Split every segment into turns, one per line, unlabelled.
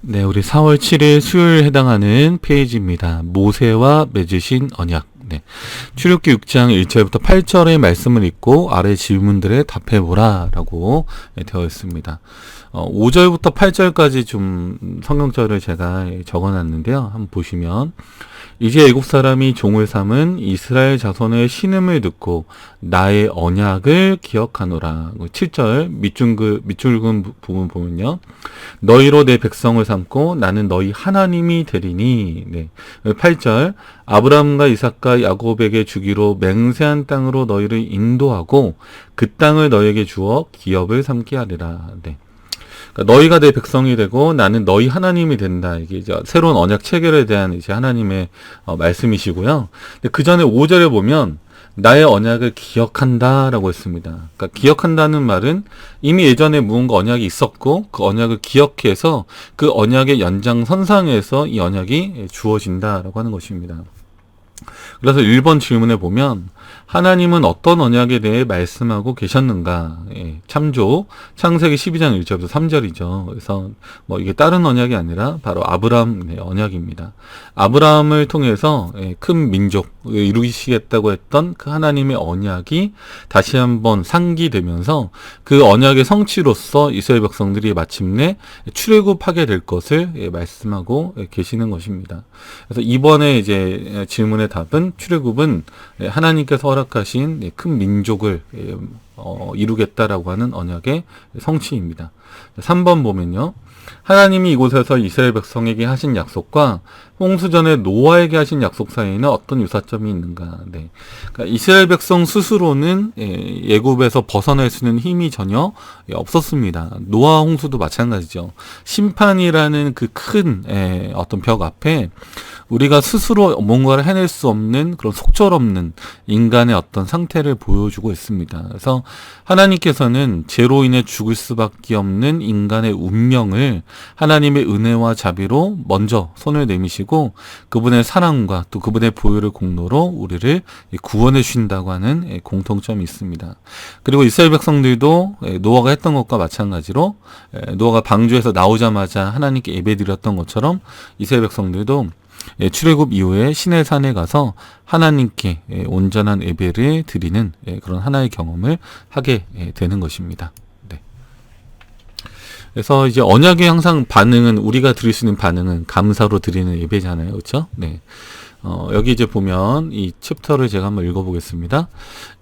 네, 우리 4월 7일 수요일 해당하는 페이지입니다. 모세와 맺으신 언약. 네. 출애굽기 6장 1절부터 8절의 말씀을 읽고 아래 질문들에 답해보라 라고 되어 있습니다. 5절부터 8절까지 좀 성경절을 제가 적어놨는데요. 한번 보시면, 이제 애국 사람이 종을 삼은 이스라엘 자손의 신음을 듣고 나의 언약을 기억하노라. 7절 밑줄근 부분 보면요, 너희로 내 백성을 삼고 나는 너희 하나님이 되리니. 네. 8절, 아브라함과 이삭과 야곱에게 주기로 맹세한 땅으로 너희를 인도하고 그 땅을 너희에게 주어 기업을 삼게 하리라. 네. 그러니까 너희가 내 백성이 되고 나는 너희 하나님이 된다. 이게 이제 새로운 언약 체결에 대한 이제 하나님의 말씀이시고요. 근데 그 전에 5절에 보면 나의 언약을 기억한다라고 했습니다. 그러니까 기억한다는 말은 이미 예전에 무언가 언약이 있었고 그 언약을 기억해서 그 언약의 연장선상에서 이 언약이 주어진다라고 하는 것입니다. 그래서 1번 질문에 보면 하나님은 어떤 언약에 대해 말씀하고 계셨는가? 참조 창세기 12장 1절부터 3절이죠. 그래서 이게 다른 언약이 아니라 바로 아브라함의 언약입니다. 아브라함을 통해서 큰 민족을 이루시겠다고 했던 그 하나님의 언약이 다시 한번 상기되면서 그 언약의 성취로서 이스라엘 백성들이 마침내 출애굽하게 될 것을 말씀하고 계시는 것입니다. 그래서 이번에 이제 질문의 답은 출애굽은 하나님께서 허락하신 큰 민족을 이루겠다라고 하는 언약의 성취입니다. 3번 보면요, 하나님이 이곳에서 이스라엘 백성에게 하신 약속과 홍수전에 노아에게 하신 약속 사이에는 어떤 유사점이 있는가? 네. 그러니까 이스라엘 백성 스스로는 애굽에서 벗어날 수 있는 힘이 전혀 없었습니다. 노아 홍수도 마찬가지죠. 심판이라는 그 큰 어떤 벽 앞에 우리가 스스로 뭔가를 해낼 수 없는 그런 속절없는 인간의 어떤 상태를 보여주고 있습니다. 그래서 하나님께서는 죄로 인해 죽을 수밖에 없는 인간의 운명을 하나님의 은혜와 자비로 먼저 손을 내미시고 그분의 사랑과 또 그분의 보혈의 공로로 우리를 구원해 주신다고 하는 공통점이 있습니다. 그리고 이스라엘 백성들도 노아가 했던 것과 마찬가지로 노아가 방주에서 나오자마자 하나님께 예배드렸던 것처럼 이스라엘 백성들도 출애굽 이후에 시내산에 가서 하나님께 온전한 예배를 드리는 그런 하나의 경험을 하게 되는 것입니다. 네. 그래서 이제 언약의 항상 반응은, 우리가 드릴 수 있는 반응은 감사로 드리는 예배잖아요. 그렇죠? 네. 여기 이제 보면 이 챕터를 제가 한번 읽어보겠습니다.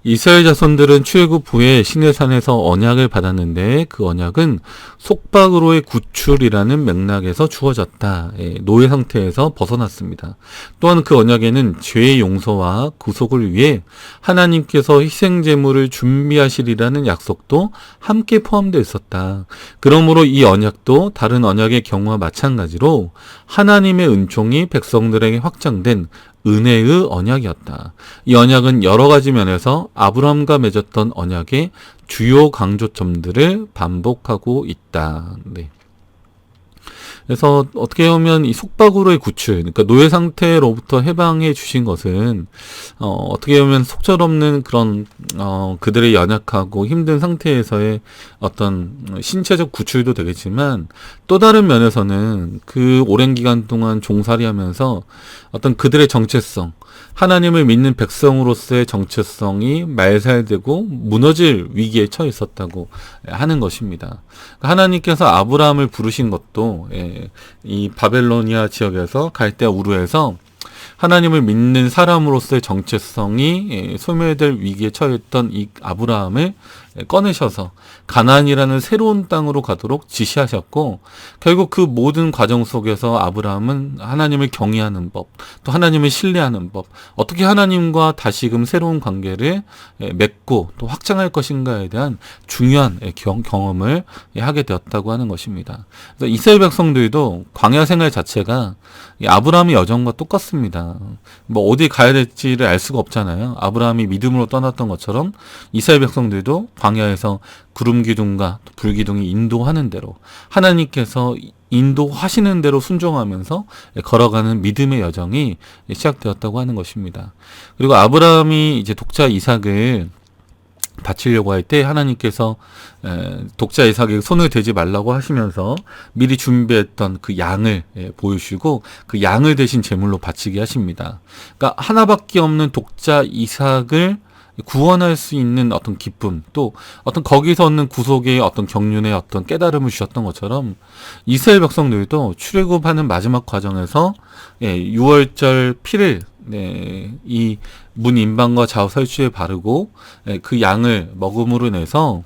이스라엘 자손들은 출애굽 후에 시내산에서 언약을 받았는데 그 언약은 속박으로의 구출이라는 맥락에서 주어졌다. 노예 상태에서 벗어났습니다. 또한 그 언약에는 죄의 용서와 구속을 위해 하나님께서 희생제물을 준비하시리라는 약속도 함께 포함되어 있었다. 그러므로 이 언약도 다른 언약의 경우와 마찬가지로 하나님의 은총이 백성들에게 확장된 은혜의 언약이었다. 이 언약은 여러 가지 면에서 아브라함과 맺었던 언약의 주요 강조점들을 반복하고 있다. 네. 그래서 어떻게 보면 이 속박으로의 구출, 그러니까 노예 상태로부터 해방해 주신 것은 어떻게 보면 속절없는 그런 그들의 연약하고 힘든 상태에서의 어떤 신체적 구출도 되겠지만, 또 다른 면에서는 그 오랜 기간 동안 종살이하면서 어떤 그들의 정체성, 하나님을 믿는 백성으로서의 정체성이 말살되고 무너질 위기에 처해 있었다고 하는 것입니다. 하나님께서 아브라함을 부르신 것도 이 바벨로니아 지역에서 갈대아 우르에서 하나님을 믿는 사람으로서의 정체성이 소멸될 위기에 처했던 이 아브라함을 꺼내셔서 가나안이라는 새로운 땅으로 가도록 지시하셨고, 결국 그 모든 과정 속에서 아브라함은 하나님을 경외하는 법, 또 하나님을 신뢰하는 법, 어떻게 하나님과 다시금 새로운 관계를 맺고 또 확장할 것인가에 대한 중요한 경험을 하게 되었다고 하는 것입니다. 그래서 이스라엘 백성들도 광야 생활 자체가 아브라함의 여정과 똑같습니다. 어디 가야 될지를 알 수가 없잖아요. 아브라함이 믿음으로 떠났던 것처럼 이스라엘 백성들도 광야에서 구름 기둥과 불 기둥이 인도하는 대로, 하나님께서 인도하시는 대로 순종하면서 걸어가는 믿음의 여정이 시작되었다고 하는 것입니다. 그리고 아브라함이 이제 독자 이삭을 바치려고 할 때 하나님께서 독자 이삭에게 손을 대지 말라고 하시면서 미리 준비했던 그 양을 보여주시고 그 양을 대신 제물로 바치게 하십니다. 그러니까 하나밖에 없는 독자 이삭을 구원할 수 있는 어떤 기쁨, 또 어떤 거기서 얻는 구속의 어떤 경륜의 어떤 깨달음을 주셨던 것처럼 이스라엘 백성들도 출애굽하는 마지막 과정에서 6월절 피를 이 문 인방과 좌우 설주에 바르고 그 양을 먹음으로 인해서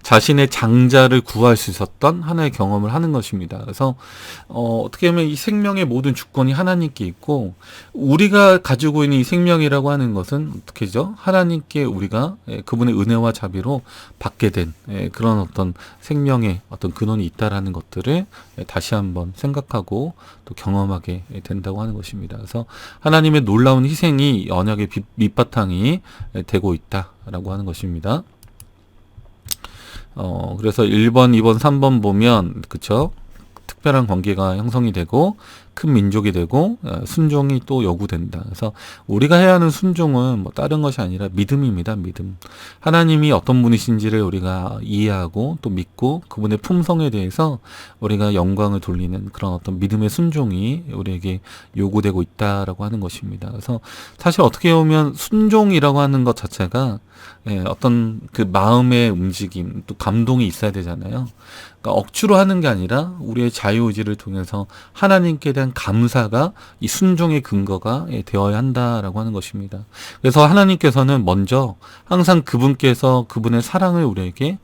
자신의 장자를 구할 수 있었던 하나의 경험을 하는 것입니다. 그래서 어떻게 보면 이 생명의 모든 주권이 하나님께 있고, 우리가 가지고 있는 이 생명이라고 하는 것은 어떻게죠? 하나님께 우리가 그분의 은혜와 자비로 받게 된 그런 어떤 생명의 어떤 근원이 있다라는 것들을 다시 한번 생각하고 또 경험하게 된다고 하는 것입니다. 그래서 하나님의 놀라운 희생이 언약의 밑바탕이 되고 있다라고 하는 것입니다. 그래서 1번, 2번, 3번 보면, 그쵸? 특별한 관계가 형성이 되고, 큰 민족이 되고, 순종이 또 요구된다. 그래서 우리가 해야 하는 순종은 뭐 다른 것이 아니라 믿음입니다, 믿음. 하나님이 어떤 분이신지를 우리가 이해하고 또 믿고 그분의 품성에 대해서 우리가 영광을 돌리는 그런 어떤 믿음의 순종이 우리에게 요구되고 있다라고 하는 것입니다. 그래서 사실 어떻게 보면 순종이라고 하는 것 자체가 어떤 그 마음의 움직임, 또 감동이 있어야 되잖아요. 그러니까 억지로 하는 게 아니라 우리의 자유의지를 통해서 하나님께 대한 감사가 이 순종의 근거가 되어야 한다라고 하는 것입니다. 그래서 하나님께서는 먼저 항상 그분께서 그분의 사랑을 우리에게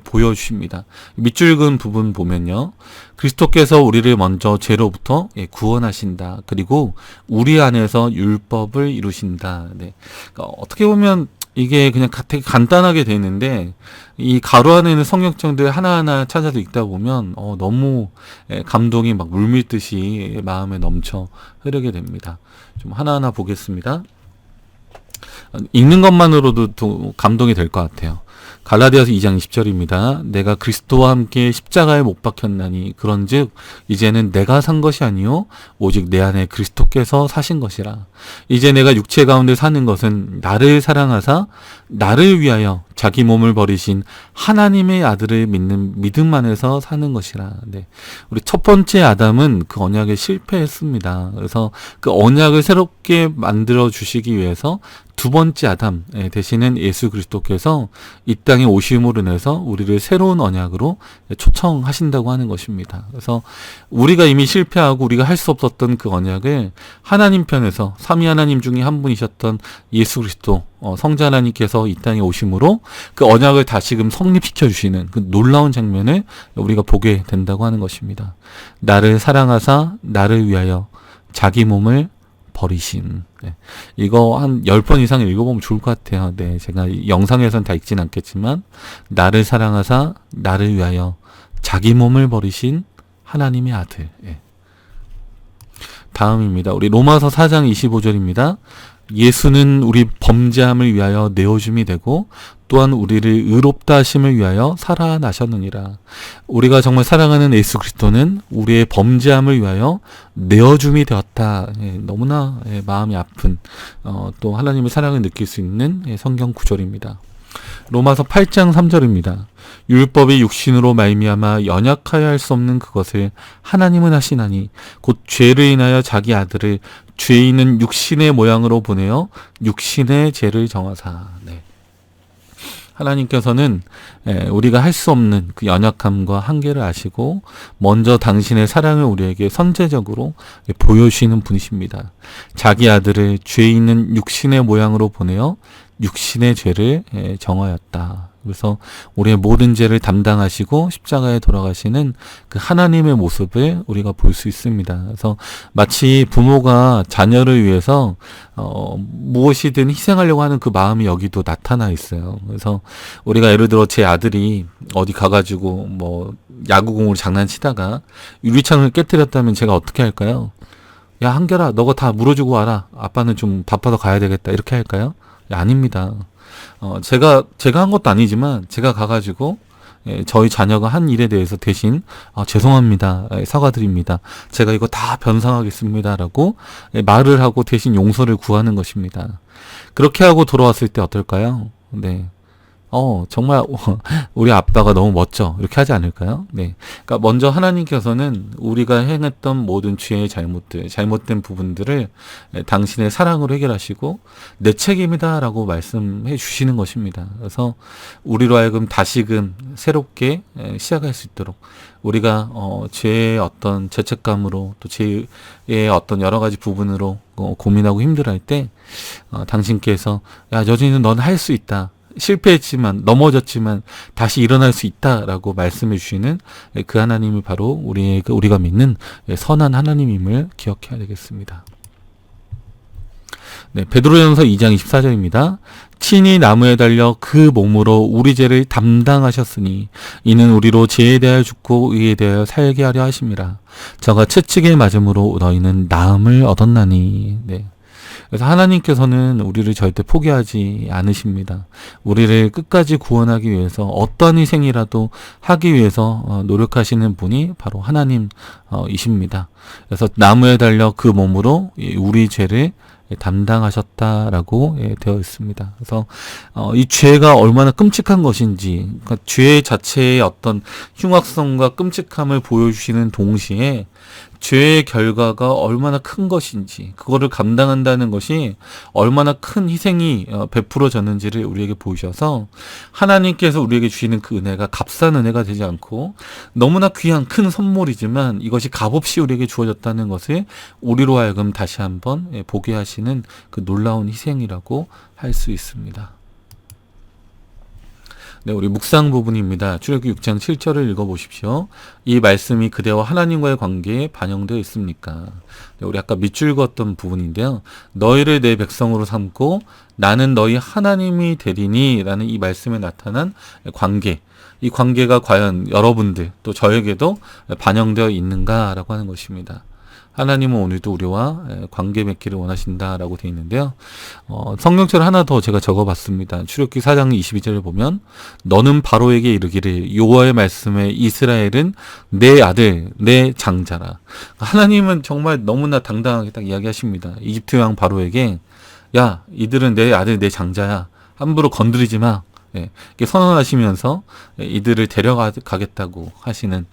보여주십니다. 밑줄 그은 부분 보면요, 그리스도께서 우리를 먼저 죄로부터 구원하신다. 그리고 우리 안에서 율법을 이루신다. 그러니까 어떻게 보면 이게 그냥 되게 간단하게 돼 있는데, 이 가로 안에 있는 성경책들 하나하나 찾아서 읽다 보면 너무 감동이 막 물밀듯이 마음에 넘쳐 흐르게 됩니다. 좀 하나하나 보겠습니다. 읽는 것만으로도 또 감동이 될 것 같아요. 갈라디아서 2장 20절입니다. 내가 그리스도와 함께 십자가에 못 박혔나니 그런즉 이제는 내가 산 것이 아니요 오직 내 안에 그리스도께서 사신 것이라. 이제 내가 육체 가운데 사는 것은 나를 사랑하사 나를 위하여 자기 몸을 버리신 하나님의 아들을 믿는 믿음 안에서 사는 것이라. 우리 첫 번째 아담은 그 언약에 실패했습니다. 그래서 그 언약을 새롭게 만들어 주시기 위해서 두 번째 아담 되시는 예수 그리스도께서 이 땅에 오심으로 인해서 우리를 새로운 언약으로 초청하신다고 하는 것입니다. 그래서 우리가 이미 실패하고 우리가 할 수 없었던 그 언약을 하나님 편에서 삼위 하나님 중에 한 분이셨던 예수 그리스도 성자 하나님께서 이 땅에 오심으로 그 언약을 다시금 성립시켜 주시는 그 놀라운 장면을 우리가 보게 된다고 하는 것입니다. 나를 사랑하사 나를 위하여 자기 몸을 버리신. 이거 한 10번 이상 읽어보면 좋을 것 같아요. 제가 영상에선 다 읽진 않겠지만, 나를 사랑하사 나를 위하여 자기 몸을 버리신 하나님의 아들. 다음입니다. 우리 로마서 4장 25절입니다. 예수는 우리 범죄함을 위하여 내어줌이 되고 또한 우리를 의롭다 하심을 위하여 살아나셨느니라. 우리가 정말 사랑하는 예수 그리스도는 우리의 범죄함을 위하여 내어줌이 되었다. 너무나 마음이 아픈 또 하나님의 사랑을 느낄 수 있는 성경 구절입니다. 로마서 8장 3절입니다. 율법이 육신으로 말미암아 연약하여 할 수 없는 그것을 하나님은 하시나니 곧 죄를 인하여 자기 아들을 죄 있는 육신의 모양으로 보내어 육신의 죄를 정하사. 하나님께서는 우리가 할 수 없는 그 연약함과 한계를 아시고 먼저 당신의 사랑을 우리에게 선제적으로 보여주시는 분이십니다. 자기 아들을 죄 있는 육신의 모양으로 보내어 육신의 죄를 정하였다. 그래서 우리의 모든 죄를 담당하시고 십자가에 돌아가시는 그 하나님의 모습을 우리가 볼 수 있습니다. 그래서 마치 부모가 자녀를 위해서 무엇이든 희생하려고 하는 그 마음이 여기도 나타나 있어요. 그래서 우리가 예를 들어 제 아들이 어디 가가지고 뭐 야구공으로 장난치다가 유리창을 깨뜨렸다면 제가 어떻게 할까요? 야, 한결아, 너가 다 물어주고 와라. 아빠는 좀 바빠서 가야 되겠다. 이렇게 할까요? 아닙니다. 제가 한 것도 아니지만 제가 가가지고 저희 자녀가 한 일에 대해서 대신 죄송합니다. 사과드립니다. 제가 이거 다 변상하겠습니다라고 말을 하고 대신 용서를 구하는 것입니다. 그렇게 하고 돌아왔을 때 어떨까요? 정말 우리 아빠가 너무 멋져. 이렇게 하지 않을까요? 네. 그러니까 먼저 하나님께서는 우리가 행했던 모든 죄의 잘못들, 잘못된 부분들을 당신의 사랑으로 해결하시고 내 책임이다라고 말씀해 주시는 것입니다. 그래서 우리로 하여금 다시금 새롭게 시작할 수 있도록 우리가 죄의 어떤 죄책감으로 또 죄의 어떤 여러 가지 부분으로 고민하고 힘들어할 때 당신께서 야 여진이는 넌 할 수 있다. 실패했지만 넘어졌지만 다시 일어날 수 있다라고 말씀해 주시는 그 하나님이 바로 우리가 믿는 선한 하나님임을 기억해야 되겠습니다. 네, 베드로전서 2장 24절입니다. 친히 나무에 달려 그 몸으로 우리 죄를 담당하셨으니 이는 우리로 죄에 대하여 죽고 의에 대하여 살게 하려 하심이라. 저가 채찍에 맞음으로 너희는 나음을 얻었나니. 네. 그래서 하나님께서는 우리를 절대 포기하지 않으십니다. 우리를 끝까지 구원하기 위해서 어떤 희생이라도 하기 위해서 노력하시는 분이 바로 하나님이십니다. 그래서 나무에 달려 그 몸으로 우리 죄를 담당하셨다라고 되어 있습니다. 그래서 이 죄가 얼마나 끔찍한 것인지, 그러니까 죄 자체의 어떤 흉악성과 끔찍함을 보여주시는 동시에 죄의 결과가 얼마나 큰 것인지, 그거를 감당한다는 것이 얼마나 큰 희생이 베풀어졌는지를 우리에게 보이셔서 하나님께서 우리에게 주시는 그 은혜가 값싼 은혜가 되지 않고 너무나 귀한 큰 선물이지만 이것이 값없이 우리에게 주어졌다는 것을 우리로 하여금 다시 한번 보게 하시는 그 놀라운 희생이라고 할 수 있습니다. 네, 우리 묵상 부분입니다. 출애굽기 6장 7절을 읽어보십시오. 이 말씀이 그대와 하나님과의 관계에 반영되어 있습니까? 네, 우리 아까 밑줄 그었던 부분인데요. 너희를 내 백성으로 삼고 나는 너희 하나님이 되리니 라는 이 말씀에 나타난 관계. 이 관계가 과연 여러분들 또 저에게도 반영되어 있는가라고 하는 것입니다. 하나님은 오늘도 우리와 관계 맺기를 원하신다라고 되어 있는데요. 성경처럼 하나 더 제가 적어봤습니다. 출애굽기 4장 22절을 보면 너는 바로에게 이르기를 여호와의 말씀에 이스라엘은 내 아들 내 장자라. 하나님은 정말 너무나 당당하게 딱 이야기하십니다. 이집트 왕 바로에게 야 이들은 내 아들 내 장자야. 함부로 건드리지 마. 이렇게 선언하시면서 이들을 데려가겠다고 하시는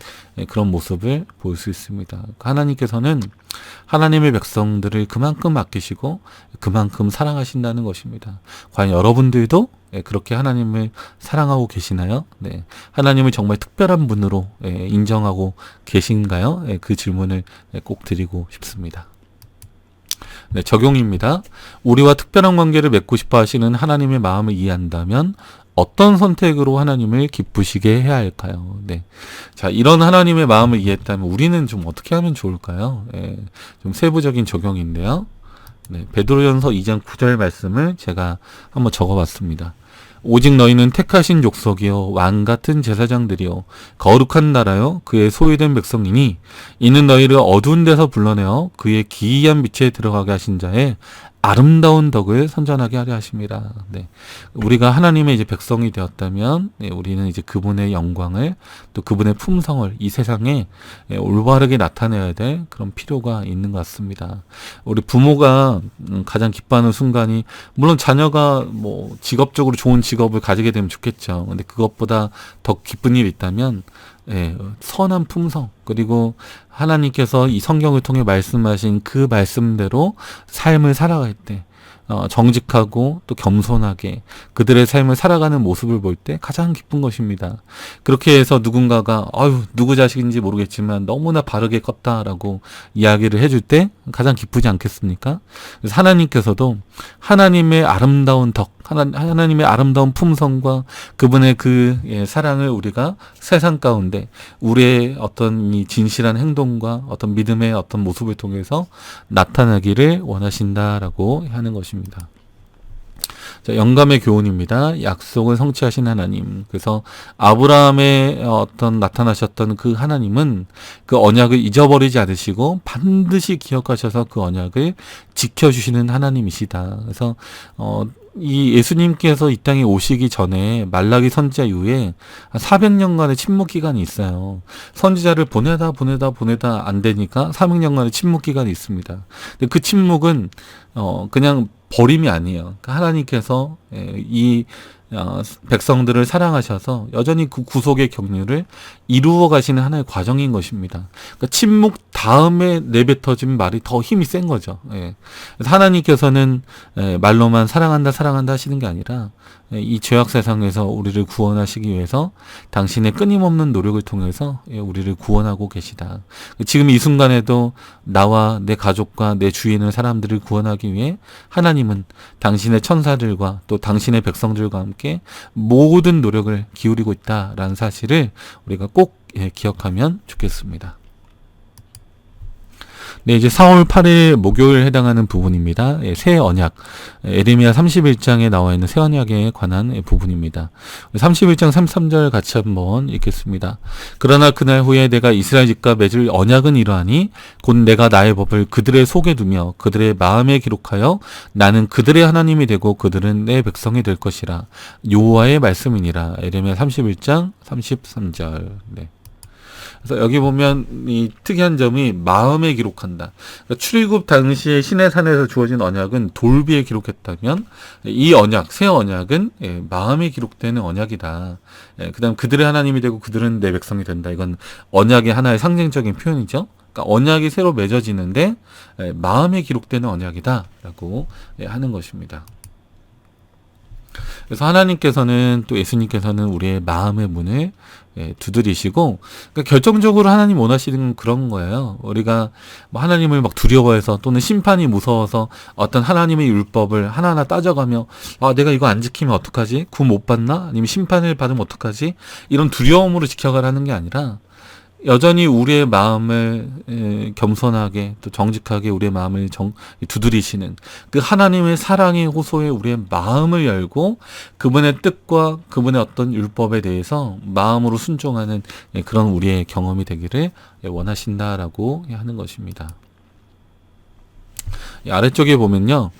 그런 모습을 볼 수 있습니다. 하나님께서는 하나님의 백성들을 그만큼 아끼시고 그만큼 사랑하신다는 것입니다. 과연 여러분들도 그렇게 하나님을 사랑하고 계시나요? 네. 하나님을 정말 특별한 분으로 인정하고 계신가요? 그 질문을 꼭 드리고 싶습니다. 네, 적용입니다. 우리와 특별한 관계를 맺고 싶어 하시는 하나님의 마음을 이해한다면 어떤 선택으로 하나님을 기쁘시게 해야 할까요? 네. 자, 이런 하나님의 마음을 이해했다면 우리는 좀 어떻게 하면 좋을까요? 좀 세부적인 적용인데요. 네, 베드로전서 2장 9절 말씀을 제가 한번 적어봤습니다. 오직 너희는 택하신 족속이요 왕 같은 제사장들이요 거룩한 나라요 그의 소유된 백성이니 이는 너희를 어두운 데서 불러내어 그의 기이한 빛에 들어가게 하신 자의 아름다운 덕을 선전하게 하려 하십니다. 네. 우리가 하나님의 이제 백성이 되었다면, 우리는 이제 그분의 영광을 또 그분의 품성을 이 세상에 올바르게 나타내야 될 그런 필요가 있는 것 같습니다. 우리 부모가 가장 기뻐하는 순간이, 물론 자녀가 뭐 직업적으로 좋은 직업을 가지게 되면 좋겠죠. 근데 그것보다 더 기쁜 일이 있다면, 선한 품성, 그리고 하나님께서 이 성경을 통해 말씀하신 그 말씀대로 삶을 살아갈 때 정직하고 또 겸손하게 그들의 삶을 살아가는 모습을 볼 때 가장 기쁜 것입니다. 그렇게 해서 누군가가 누구 자식인지 모르겠지만 너무나 바르게 컸다라고 이야기를 해줄 때 가장 기쁘지 않겠습니까? 그래서 하나님께서도 하나님의 아름다운 덕, 하나님의 아름다운 품성과 그분의 그 사랑을 우리가 세상 가운데 우리의 어떤 이 진실한 행동과 어떤 믿음의 어떤 모습을 통해서 나타나기를 원하신다라고 하는 것입니다. 자, 영감의 교훈입니다. 약속을 성취하신 하나님. 그래서 아브라함의 어떤 나타나셨던 그 하나님은 그 언약을 잊어버리지 않으시고 반드시 기억하셔서 그 언약을 지켜주시는 하나님이시다. 그래서 이 예수님께서 이 땅에 오시기 전에 말라기 선지자 이후에 400년간의 침묵 기간이 있어요. 선지자를 보내다 안 되니까 400년간의 침묵 기간이 있습니다. 근데 그 침묵은 그냥 버림이 아니에요. 그러니까 하나님께서 이 백성들을 사랑하셔서 여전히 그 구속의 경륜을 이루어 가시는 하나의 과정인 것입니다. 그러니까 침묵 다음에 내뱉어진 말이 더 힘이 센 거죠. 그래서 하나님께서는 말로만 사랑한다 사랑한다 하시는 게 아니라 이 죄악 세상에서 우리를 구원하시기 위해서 당신의 끊임없는 노력을 통해서 우리를 구원하고 계시다. 지금 이 순간에도 나와 내 가족과 내 주위에 있는 사람들을 구원하기 위해 하나님은 당신의 천사들과 또 당신의 백성들과 함께 모든 노력을 기울이고 있다라는 사실을 우리가 꼭 기억하면 좋겠습니다. 네, 이제 4월 8일 목요일 해당하는 부분입니다. 새 언약, 에레미야 31장에 나와 있는 새 언약에 관한 부분입니다. 31장 33절 같이 한번 읽겠습니다. 그러나 그날 후에 내가 이스라엘 집과 맺을 언약은 이러하니 곧 내가 나의 법을 그들의 속에 두며 그들의 마음에 기록하여 나는 그들의 하나님이 되고 그들은 내 백성이 될 것이라. 여호와의 말씀이니라. 에레미야 31장 33절. 네. 그래서 여기 보면 이 특이한 점이 마음에 기록한다. 그러니까 출애굽 당시에 시내산에서 주어진 언약은 돌비에 기록했다면 이 언약, 새 언약은 마음에 기록되는 언약이다. 그다음 그들의 하나님이 되고 그들은 내 백성이 된다. 이건 언약의 하나의 상징적인 표현이죠. 그러니까 언약이 새로 맺어지는데 마음에 기록되는 언약이다라고 하는 것입니다. 그래서 하나님께서는 또 예수님께서는 우리의 마음의 문을 두드리시고, 그러니까 결정적으로 하나님 원하시는 그런 거예요. 우리가 뭐 하나님을 막 두려워해서 또는 심판이 무서워서 어떤 하나님의 율법을 하나하나 따져가며 내가 이거 안 지키면 어떡하지? 구원 못 받나? 아니면 심판을 받으면 어떡하지? 이런 두려움으로 지켜가라는 게 아니라 여전히 우리의 마음을 겸손하게 또 정직하게 우리의 마음을 두드리시는 그 하나님의 사랑의 호소에 우리의 마음을 열고 그분의 뜻과 그분의 어떤 율법에 대해서 마음으로 순종하는 그런 우리의 경험이 되기를 원하신다라고 하는 것입니다. 아래쪽에 보면요,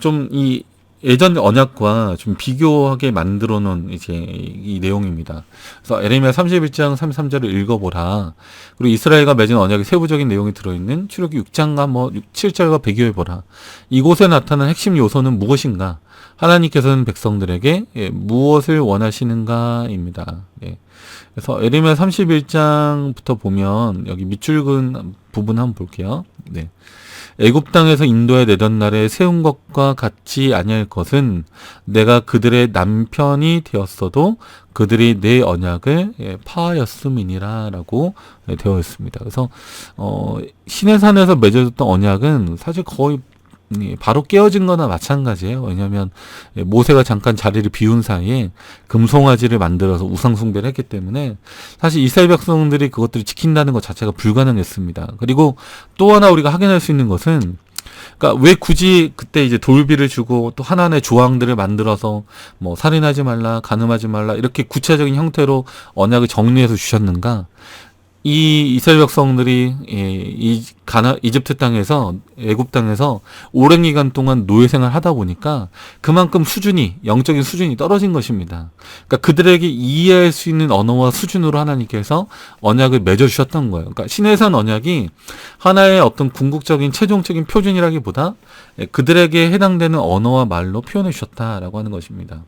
좀 이 예전 언약과 좀 비교하게 만들어 놓은 이제 이 내용입니다. 그래서 에레미야 31장 33절을 읽어보라. 그리고 이스라엘과 맺은 언약의 세부적인 내용이 들어있는 출애굽기 6장과 7절과 비교해 보라. 이곳에 나타난 핵심 요소는 무엇인가? 하나님께서는 백성들에게 무엇을 원하시는가입니다. 그래서 에레미야 31장부터 보면 여기 밑줄 그은 부분 한번 볼게요. 애굽 땅에서 인도에 내던 날에 세운 것과 같지 아니할 것은 내가 그들의 남편이 되었어도 그들이 내 언약을 파하였음이니라라고 되어 있습니다. 그래서 시내산에서 맺어졌던 언약은 사실 거의 바로 깨어진 거나 마찬가지예요. 왜냐하면 모세가 잠깐 자리를 비운 사이에 금송아지를 만들어서 우상 숭배를 했기 때문에 사실 이스라엘 백성들이 그것들을 지킨다는 것 자체가 불가능했습니다. 그리고 또 하나 우리가 확인할 수 있는 것은, 그러니까 왜 굳이 그때 이제 돌비를 주고 또 하나의 조항들을 만들어서 뭐 살인하지 말라, 간음하지 말라 이렇게 구체적인 형태로 언약을 정리해서 주셨는가? 이 이스라엘 백성들이 이집트 땅에서 애굽 땅에서 오랜 기간 동안 노예 생활을 하다 보니까 그만큼 영적인 수준이 떨어진 것입니다. 그러니까 그들에게 이해할 수 있는 언어와 수준으로 하나님께서 언약을 맺어 주셨던 거예요. 그러니까 시내산 언약이 하나의 어떤 궁극적인 최종적인 표준이라기보다 그들에게 해당되는 언어와 말로 표현해 주셨다라고 하는 것입니다.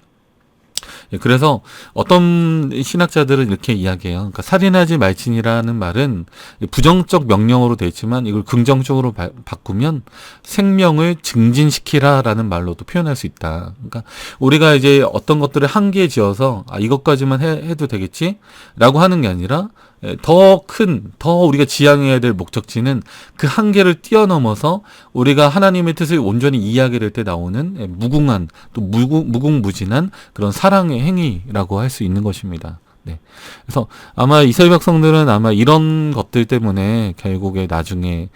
그래서 어떤 신학자들은 이렇게 이야기해요. 그러니까 살인하지 말지니라는 말은 부정적 명령어로 되어 있지만 이걸 긍정적으로 바꾸면 생명을 증진시키라라는 말로도 표현할 수 있다. 그러니까 우리가 이제 어떤 것들을 한계에 지어서 이것까지만 해도 되겠지라고 하는 게 아니라 더 우리가 지향해야 될 목적지는 그 한계를 뛰어넘어서 우리가 하나님의 뜻을 온전히 이해하게 될 때 나오는 무궁한 또 무궁무진한 그런 사랑의 행위라고 할 수 있는 것입니다. 그래서 아마 이스라엘 백성들은 아마 이런 것들 때문에 결국에 나중에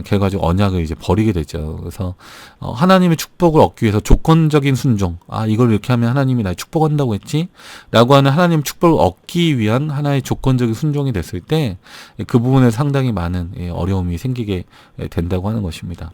결과적으로 언약을 이제 버리게 되죠. 그래서 하나님의 축복을 얻기 위해서 조건적인 순종, 이걸 이렇게 하면 하나님이 날 축복한다고 했지? 라고 하는 하나님 축복을 얻기 위한 하나의 조건적인 순종이 됐을 때 그 부분에 상당히 많은 어려움이 생기게 된다고 하는 것입니다.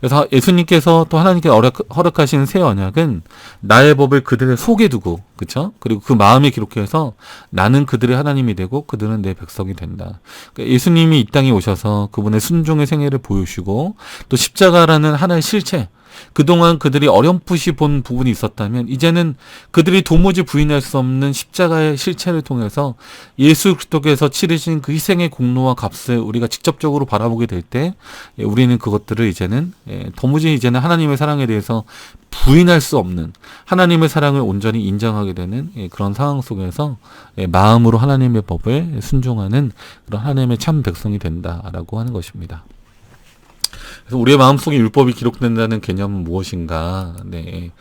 그래서 예수님께서 또 하나님께 허락하신 새 언약은 나의 법을 그들의 속에 두고 그쵸? 그리고 그 마음에 기록해서 나는 그들의 하나님이 되고 그들은 내 백성이 된다. 그러니까 예수님이 이 땅에 오셔서 그분의 순종의 생애를 보여주시고 또 십자가라는 하나의 실체, 그동안 그들이 어렴풋이 본 부분이 있었다면 이제는 그들이 도무지 부인할 수 없는 십자가의 실체를 통해서 예수 그리스도께서 치르신 그 희생의 공로와 값을 우리가 직접적으로 바라보게 될 때 우리는 그것들을 이제는 도무지 이제는 하나님의 사랑에 대해서 부인할 수 없는 하나님의 사랑을 온전히 인정하게 되는 그런 상황 속에서 마음으로 하나님의 법을 순종하는 그런 하나님의 참 백성이 된다라고 하는 것입니다. 그래서 우리의 마음속에 율법이 기록된다는 개념은 무엇인가? 네.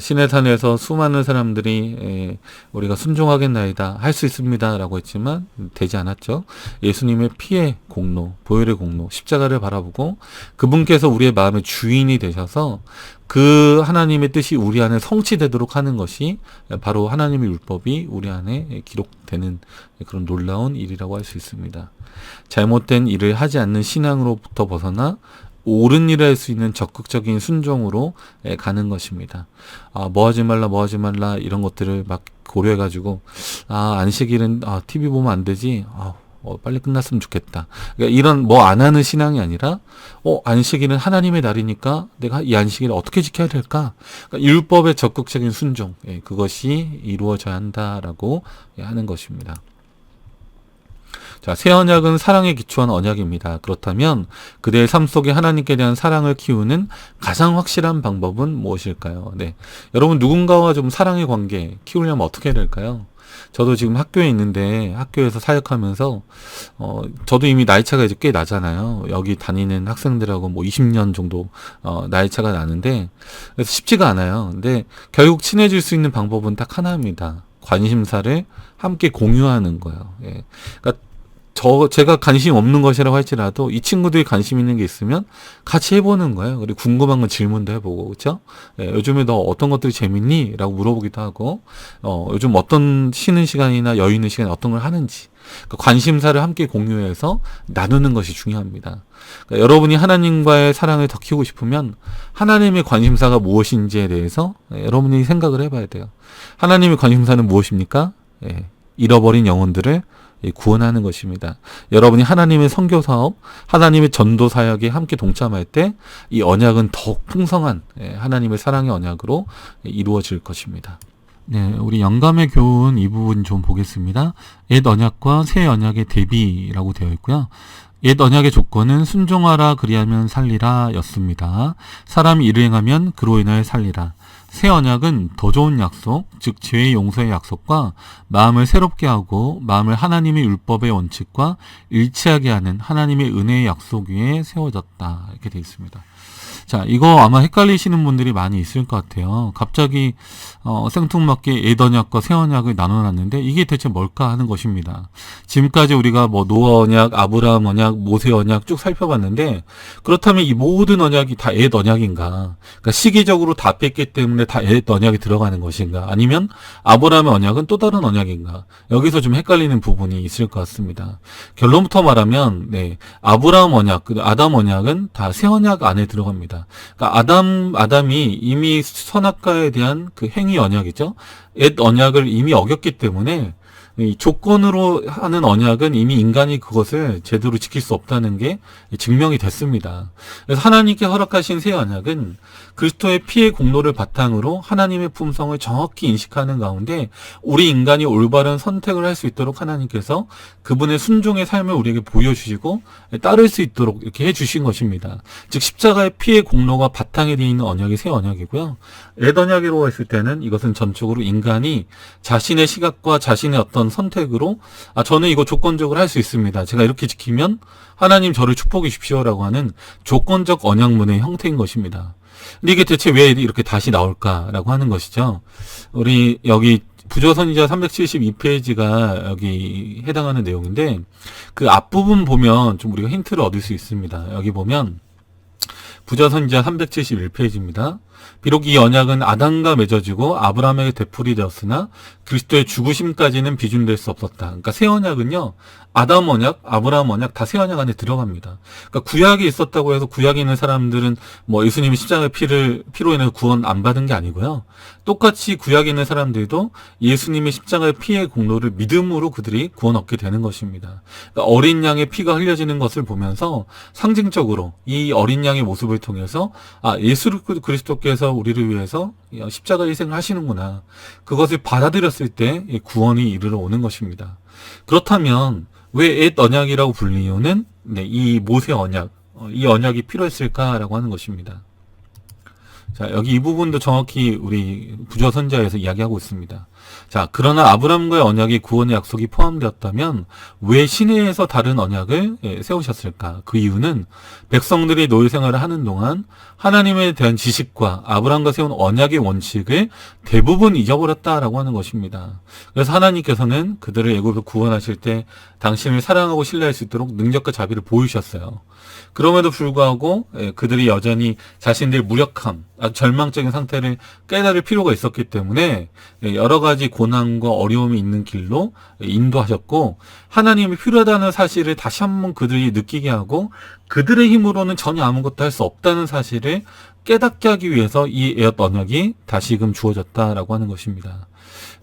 시내산에서 수많은 사람들이 우리가 순종하겠나이다, 할 수 있습니다 라고 했지만 되지 않았죠. 예수님의 피의 공로, 보혈의 공로, 십자가를 바라보고 그분께서 우리의 마음의 주인이 되셔서 그 하나님의 뜻이 우리 안에 성취되도록 하는 것이 바로 하나님의 율법이 우리 안에 기록되는 그런 놀라운 일이라고 할 수 있습니다. 잘못된 일을 하지 않는 신앙으로부터 벗어나 옳은 일을 할 수 있는 적극적인 순종으로 가는 것입니다. 뭐 하지 말라 이런 것들을 막 고려해가지고 안식일은 TV 보면 안 되지, 빨리 끝났으면 좋겠다. 그러니까 이런 뭐 안 하는 신앙이 아니라 안식일은 하나님의 날이니까 내가 이 안식일을 어떻게 지켜야 될까? 그러니까 율법의 적극적인 순종, 그것이 이루어져야 한다라고 하는 것입니다. 자, 새 언약은 사랑에 기초한 언약입니다. 그렇다면 그대의 삶 속에 하나님께 대한 사랑을 키우는 가장 확실한 방법은 무엇일까요? 네, 여러분 누군가와 좀 사랑의 관계 키우려면 어떻게 해야 될까요? 저도 지금 학교에 있는데 학교에서 사역하면서 저도 이미 나이 차가 이제 꽤 나잖아요. 여기 다니는 학생들하고 뭐 20년 정도 나이 차가 나는데 그래서 쉽지가 않아요. 근데 결국 친해질 수 있는 방법은 딱 하나입니다. 관심사를 함께 공유하는 거예요. 예. 그러니까 제가 관심 없는 것이라고 할지라도 이 친구들이 관심 있는 게 있으면 같이 해보는 거예요. 그리고 궁금한 건 질문도 해보고, 그쵸? 요즘에 너 어떤 것들이 재밌니? 라고 물어보기도 하고, 요즘 어떤 쉬는 시간이나 여유 있는 시간에 어떤 걸 하는지. 그러니까 관심사를 함께 공유해서 나누는 것이 중요합니다. 그러니까 여러분이 하나님과의 사랑을 더 키우고 싶으면 하나님의 관심사가 무엇인지에 대해서 여러분이 생각을 해봐야 돼요. 하나님의 관심사는 무엇입니까? 잃어버린 영혼들을 구원하는 것입니다. 여러분이 하나님의 선교 사업, 하나님의 전도 사역에 함께 동참할 때 이 언약은 더욱 풍성한 하나님의 사랑의 언약으로 이루어질 것입니다. 네, 우리 영감의 교훈 이 부분 좀 보겠습니다. 옛 언약과 새 언약의 대비라고 되어 있고요. 옛 언약의 조건은 순종하라 그리하면 살리라 였습니다. 사람이 이를 행하면 그로 인하여 살리라. 새 언약은 더 좋은 약속, 즉 죄의 용서의 약속과 마음을 새롭게 하고 마음을 하나님의 율법의 원칙과 일치하게 하는 하나님의 은혜의 약속 위에 세워졌다. 이렇게 되어 있습니다. 자, 이거 아마 헷갈리시는 분들이 많이 있을 것 같아요. 갑자기 생뚱맞게 옛 언약과 새 언약을 나눠놨는데 이게 대체 뭘까 하는 것입니다. 지금까지 우리가 뭐 노아 언약, 아브라함 언약, 모세 언약 쭉 살펴봤는데 그렇다면 이 모든 언약이 다 옛 언약인가? 그러니까 시기적으로 다 뺐기 때문에 다 옛 언약이 들어가는 것인가? 아니면 아브라함의 언약은 또 다른 언약인가? 여기서 좀 헷갈리는 부분이 있을 것 같습니다. 결론부터 말하면 아브라함 언약, 아담 언약은 다 새 언약 안에 들어갑니다. 그러니까 아담이 이미 선악과에 대한 그 행위 언약이죠. 옛 언약을 이미 어겼기 때문에 이 조건으로 하는 언약은 이미 인간이 그것을 제대로 지킬 수 없다는 게 증명이 됐습니다. 그래서 하나님께 허락하신 새 언약은 그리스도의 피의 공로를 바탕으로 하나님의 품성을 정확히 인식하는 가운데 우리 인간이 올바른 선택을 할 수 있도록 하나님께서 그분의 순종의 삶을 우리에게 보여주시고 따를 수 있도록 이렇게 해주신 것입니다. 즉 십자가의 피의 공로가 바탕에 되어 있는 언약이 새 언약이고요. 옛 언약이라고 했을 때는 이것은 전적으로 인간이 자신의 시각과 자신의 어떤 선택으로 저는 이거 조건적으로 할 수 있습니다. 제가 이렇게 지키면 하나님 저를 축복해 주십시오라고 하는 조건적 언약문의 형태인 것입니다. 근데 이게 대체 왜 이렇게 다시 나올까라고 하는 것이죠. 우리 여기 부조선지자 372페이지가 여기 해당하는 내용인데 그 앞부분 보면 좀 우리가 힌트를 얻을 수 있습니다. 여기 보면 부조선지자 371페이지입니다. 비록 이 언약은 아담과 맺어지고 아브라함에게 되풀이 되었으나 그리스도의 죽으심까지는 비준될 수 없었다. 그러니까 새 언약은요, 아담 언약, 아브라함 언약 다 새 언약 안에 들어갑니다. 그러니까 구약이 있었다고 해서 구약에 있는 사람들은 뭐 예수님이 십자가의 피로 인해서 구원 안 받은 게 아니고요. 똑같이 구약에 있는 사람들도 예수님의 십자가의 피의 공로를 믿음으로 그들이 구원 얻게 되는 것입니다. 그러니까 어린 양의 피가 흘려지는 것을 보면서 상징적으로 이 어린 양의 모습을 통해서 예수 그리스도께서 우리를 위해서 십자가 희생을 하시는구나. 그것을 받아들였을 때 구원이 이르러 오는 것입니다. 그렇다면 왜 옛 언약이라고 불리는 이유는 이 모세 언약, 이 언약이 필요했을까라고 하는 것입니다. 자, 여기 이 부분도 정확히 우리 부조선자에서 이야기하고 있습니다. 자, 그러나 아브라함과의 언약이 구원의 약속이 포함되었다면 왜 시내에서 다른 언약을 세우셨을까? 그 이유는 백성들이 노예 생활을 하는 동안 하나님에 대한 지식과 아브라함과 세운 언약의 원칙을 대부분 잊어버렸다라고 하는 것입니다. 그래서 하나님께서는 그들을 애굽에서 구원하실 때 당신을 사랑하고 신뢰할 수 있도록 능력과 자비를 보이셨어요. 그럼에도 불구하고 그들이 여전히 자신들의 무력함, 절망적인 상태를 깨달을 필요가 있었기 때문에 여러 가지 고난과 어려움이 있는 길로 인도하셨고, 하나님이 필요하다는 사실을 다시 한번 그들이 느끼게 하고 그들의 힘으로는 전혀 아무것도 할 수 없다는 사실을 깨닫게 하기 위해서 이 옛 언약이 다시금 주어졌다라고 하는 것입니다.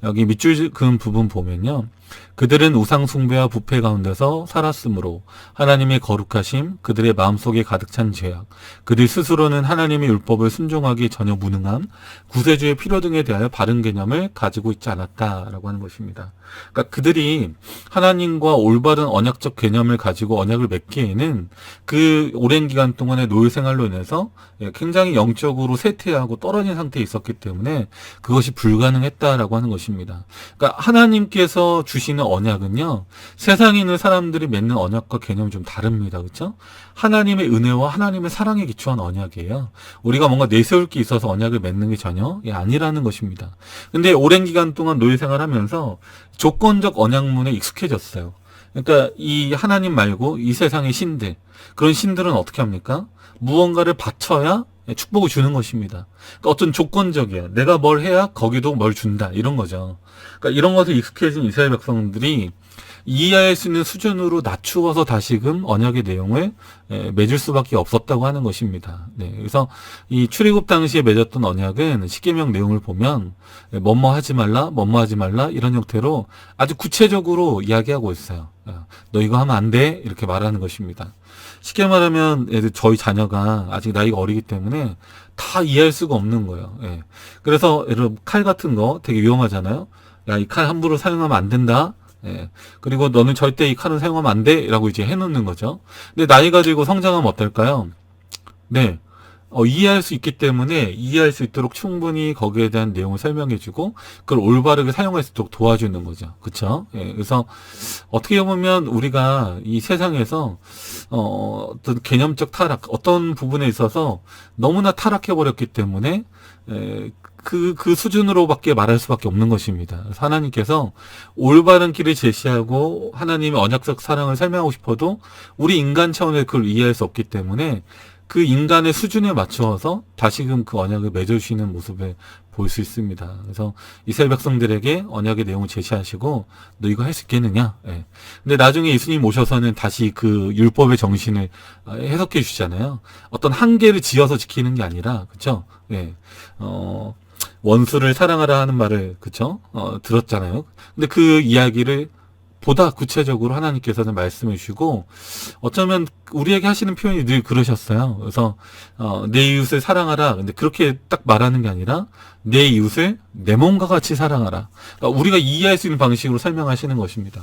여기 밑줄 그은 부분 보면요. 그들은 우상 숭배와 부패 가운데서 살았으므로 하나님의 거룩하심, 그들의 마음속에 가득 찬 죄악, 그들 스스로는 하나님의 율법을 순종하기 전혀 무능함, 구세주의 필요 등에 대하여 바른 개념을 가지고 있지 않았다라고 하는 것입니다. 그러니까 그들이 하나님과 올바른 언약적 개념을 가지고 언약을 맺기에는 그 오랜 기간 동안의 노예 생활로 인해서 굉장히 영적으로 쇠퇴하고 떨어진 상태에 있었기 때문에 그것이 불가능했다라고 하는 것입니다. 그러니까 하나님께서 주시는 언약은요, 세상에 있는 사람들이 맺는 언약과 개념이 좀 다릅니다. 그렇죠? 하나님의 은혜와 하나님의 사랑에 기초한 언약이에요. 우리가 뭔가 내세울 게 있어서 언약을 맺는 게 전혀 아니라는 것입니다. 근데 오랜 기간 동안 노예 생활하면서 조건적 언약문에 익숙해졌어요. 그러니까 이 하나님 말고 이 세상의 신들, 그런 신들은 어떻게 합니까? 무언가를 바쳐야 축복을 주는 것입니다. 그러니까 어떤 조건적이에요. 내가 뭘 해야 거기도 뭘 준다, 이런 거죠. 그러니까 이런 것에 익숙해진 이스라엘 백성들이 이해할 수 있는 수준으로 낮추어서 다시금 언약의 내용을 맺을 수밖에 없었다고 하는 것입니다. 네, 그래서 이 출애굽 당시에 맺었던 언약은 십계명 내용을 보면 뭐뭐 하지 말라, 뭐뭐 하지 말라, 이런 형태로 아주 구체적으로 이야기하고 있어요. 너 이거 하면 안 돼, 이렇게 말하는 것입니다. 쉽게 말하면 저희 자녀가 아직 나이가 어리기 때문에 다 이해할 수가 없는 거예요. 예. 그래서 여러분 칼 같은 거 되게 위험하잖아요. 야, 이 칼 함부로 사용하면 안 된다. 예. 그리고 너는 절대 이 칼은 사용하면 안 돼. 라고 이제 해놓는 거죠. 근데 나이가 들고 성장하면 어떨까요? 네. 이해할 수 있기 때문에 이해할 수 있도록 충분히 거기에 대한 내용을 설명해주고 그걸 올바르게 사용할 수 있도록 도와주는 거죠. 그쵸? 예, 그래서 어떻게 보면 우리가 이 세상에서 어떤 개념적 타락, 어떤 부분에 있어서 너무나 타락해버렸기 때문에 그 수준으로밖에 말할 수밖에 없는 것입니다. 하나님께서 올바른 길을 제시하고 하나님의 언약적 사랑을 설명하고 싶어도 우리 인간 차원에서 그걸 이해할 수 없기 때문에 그 인간의 수준에 맞추어서 다시금 그 언약을 맺어주시는 모습을 볼 수 있습니다. 그래서 이스라엘 백성들에게 언약의 내용을 제시하시고 너 이거 할 수 있겠느냐? 예. 근데 나중에 예수님 오셔서는 다시 그 율법의 정신을 해석해 주시잖아요. 어떤 한계를 지어서 지키는 게 아니라, 그쵸? 예. 원수를 사랑하라 하는 말을, 그쵸? 들었잖아요. 근데 그 이야기를 보다 구체적으로 하나님께서는 말씀해 주시고, 어쩌면 우리에게 하시는 표현이 늘 그러셨어요. 그래서 내 이웃을 사랑하라. 근데 그렇게 딱 말하는 게 아니라 내 이웃을 내 몸과 같이 사랑하라. 그러니까 우리가 이해할 수 있는 방식으로 설명하시는 것입니다.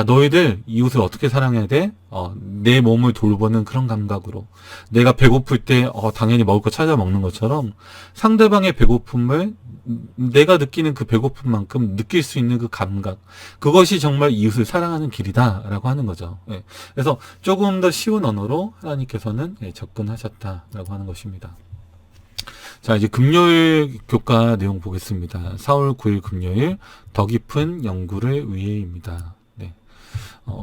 너희들 이웃을 어떻게 사랑해야 돼? 내 몸을 돌보는 그런 감각으로. 내가 배고플 때 당연히 먹을 거 찾아 먹는 것처럼 상대방의 배고픔을 내가 느끼는 그 배고픔만큼 느낄 수 있는 그 감각, 그것이 정말 이웃을 사랑하는 길이다라고 하는 거죠. 예. 그래서 조금 더 쉬운 언어로 하나님께서는 접근하셨다라고 하는 것입니다. 자, 이제 금요일 교과 내용 보겠습니다. 4월 9일 금요일 더 깊은 연구를 위해입니다. 네.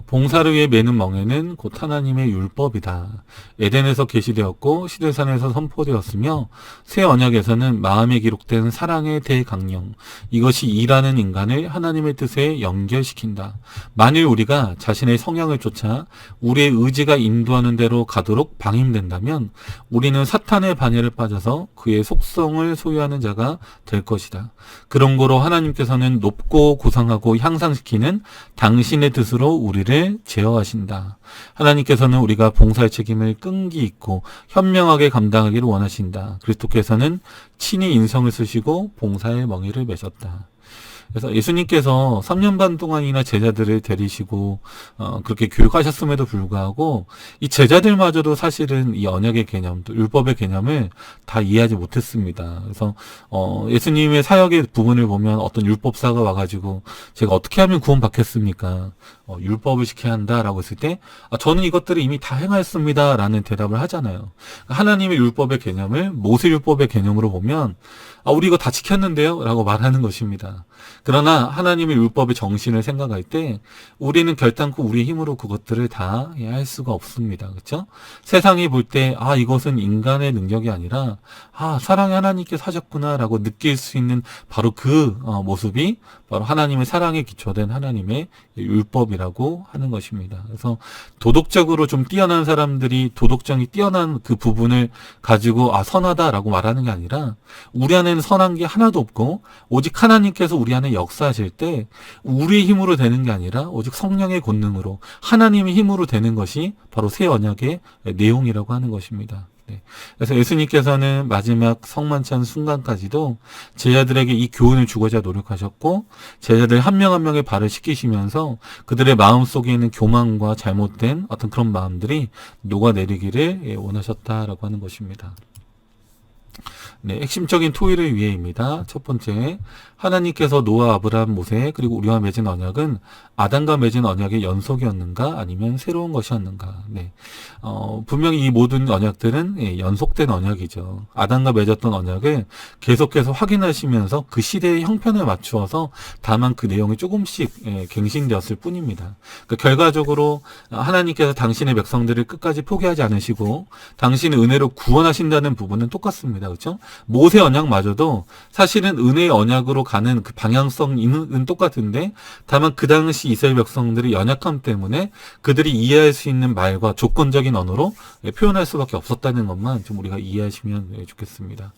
봉사를 위해 매는 멍에는 곧 하나님의 율법이다. 에덴에서 계시되었고 시내산에서 선포되었으며 새 언약에서는 마음에 기록된 사랑의 대강령, 이것이 일하는 인간을 하나님의 뜻에 연결시킨다. 만일 우리가 자신의 성향을 쫓아 우리의 의지가 인도하는 대로 가도록 방임된다면 우리는 사탄의 반열에 빠져서 그의 속성을 소유하는 자가 될 것이다. 그런 거로 하나님께서는 높고 고상하고 향상시키는 당신의 뜻으로 우리를 제어하신다. 하나님께서는 우리가 봉사의 책임을 끈기 있고 현명하게 감당하기를 원하신다. 그리스도께서는 친히 인성을 쓰시고 봉사의 멍에를 매셨다. 그래서 예수님께서 3년 반 동안이나 제자들을 데리시고 그렇게 교육하셨음에도 불구하고 이 제자들마저도 사실은 이 언약의 개념, 또 율법의 개념을 다 이해하지 못했습니다. 그래서 예수님의 사역의 부분을 보면 어떤 율법사가 와가지고 제가 어떻게 하면 구원받겠습니까? 율법을 지켜야 한다라고 했을 때 저는 이것들을 이미 다 행하였습니다 라는 대답을 하잖아요. 하나님의 율법의 개념을 모세 율법의 개념으로 보면 우리 이거 다 지켰는데요? 라고 말하는 것입니다. 그러나 하나님의 율법의 정신을 생각할 때 우리는 결단코 우리의 힘으로 그것들을 다 할 수가 없습니다. 그렇죠? 세상이 볼 때 이것은 인간의 능력이 아니라 사랑의 하나님께서 하셨구나 라고 느낄 수 있는 바로 그 모습이 바로 하나님의 사랑에 기초된 하나님의 율법이라고 하는 것입니다. 그래서 도덕적으로 좀 뛰어난 사람들이 도덕성이 뛰어난 그 부분을 가지고 선하다라고 말하는 게 아니라 우리 안에는 선한 게 하나도 없고 오직 하나님께서 우리 안에 역사하실 때 우리의 힘으로 되는 게 아니라 오직 성령의 권능으로 하나님의 힘으로 되는 것이 바로 새 언약의 내용이라고 하는 것입니다. 네. 그래서 예수님께서는 마지막 성만찬 순간까지도 제자들에게 이 교훈을 주고자 노력하셨고 제자들 한 명 한 명의 발을 씻기시면서 그들의 마음속에 있는 교만과 잘못된 어떤 그런 마음들이 녹아내리기를 원하셨다라고 하는 것입니다. 네, 핵심적인 토의를 위해입니다. 첫 번째, 하나님께서 노아, 아브라함, 모세 그리고 우리와 맺은 언약은 아담과 맺은 언약의 연속이었는가 아니면 새로운 것이었는가. 네, 분명히 이 모든 언약들은 연속된 언약이죠. 아담과 맺었던 언약을 계속해서 확인하시면서 그 시대의 형편에 맞추어서 다만 그 내용이 조금씩 갱신되었을 뿐입니다. 그러니까 결과적으로 하나님께서 당신의 백성들을 끝까지 포기하지 않으시고 당신의 은혜로 구원하신다는 부분은 똑같습니다. 그렇죠? 모세 언약마저도 사실은 은혜의 언약으로 가는 그 방향성은 똑같은데 다만 그 당시 이스라엘 백성들의 연약함 때문에 그들이 이해할 수 있는 말과 조건적인 언어로 표현할 수밖에 없었다는 것만 좀 우리가 이해하시면 좋겠습니다.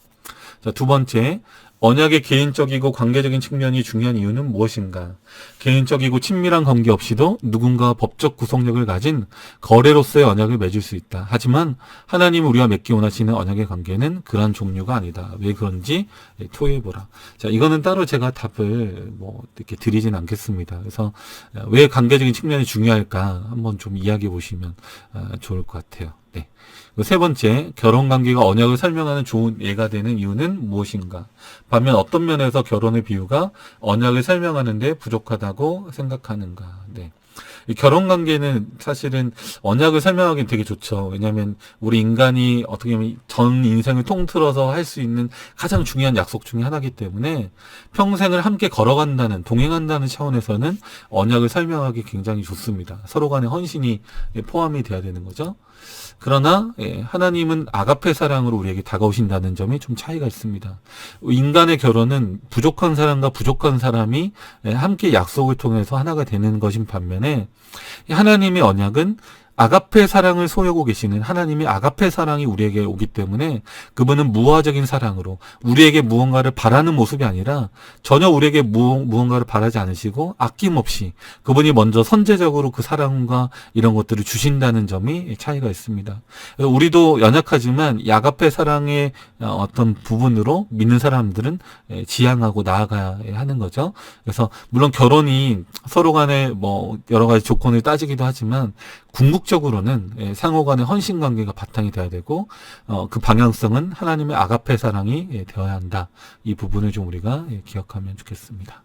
자, 두 번째, 언약의 개인적이고 관계적인 측면이 중요한 이유는 무엇인가? 개인적이고 친밀한 관계 없이도 누군가와 법적 구속력을 가진 거래로서의 언약을 맺을 수 있다. 하지만 하나님이 우리와 맺기 원하시는 언약의 관계는 그러한 종류가 아니다. 왜 그런지 토의해보라. 자, 이거는 따로 제가 답을 이렇게 드리진 않겠습니다. 그래서 왜 관계적인 측면이 중요할까 한번 좀 이야기해 보시면 좋을 것 같아요. 네. 세 번째, 결혼관계가 언약을 설명하는 좋은 예가 되는 이유는 무엇인가? 반면 어떤 면에서 결혼의 비유가 언약을 설명하는데 부족하다고 생각하는가? 네. 이 결혼관계는 사실은 언약을 설명하기는 되게 좋죠. 왜냐하면 우리 인간이 어떻게 보면 전 인생을 통틀어서 할 수 있는 가장 중요한 약속 중에 하나이기 때문에 평생을 함께 걸어간다는, 동행한다는 차원에서는 언약을 설명하기 굉장히 좋습니다. 서로 간의 헌신이 포함이 돼야 되는 거죠. 그러나 하나님은 아가페 사랑으로 우리에게 다가오신다는 점이 좀 차이가 있습니다. 인간의 결혼은 부족한 사람과 부족한 사람이 함께 약속을 통해서 하나가 되는 것인 반면에 하나님의 언약은 아가페 사랑을 소유하고 계시는 하나님의 아가페 사랑이 우리에게 오기 때문에 그분은 무화적인 사랑으로 우리에게 무언가를 바라는 모습이 아니라 전혀 우리에게 무언가를 바라지 않으시고 아낌없이 그분이 먼저 선제적으로 그 사랑과 이런 것들을 주신다는 점이 차이가 있습니다. 우리도 연약하지만 이 아가페 사랑의 어떤 부분으로 믿는 사람들은 지향하고 나아가야 하는 거죠. 그래서 물론 결혼이 서로 간에 여러 가지 조건을 따지기도 하지만 궁극적으로는 상호 간의 헌신 관계가 바탕이 돼야 되고 그 방향성은 하나님의 아가페 사랑이 되어야 한다. 이 부분을 좀 우리가 기억하면 좋겠습니다.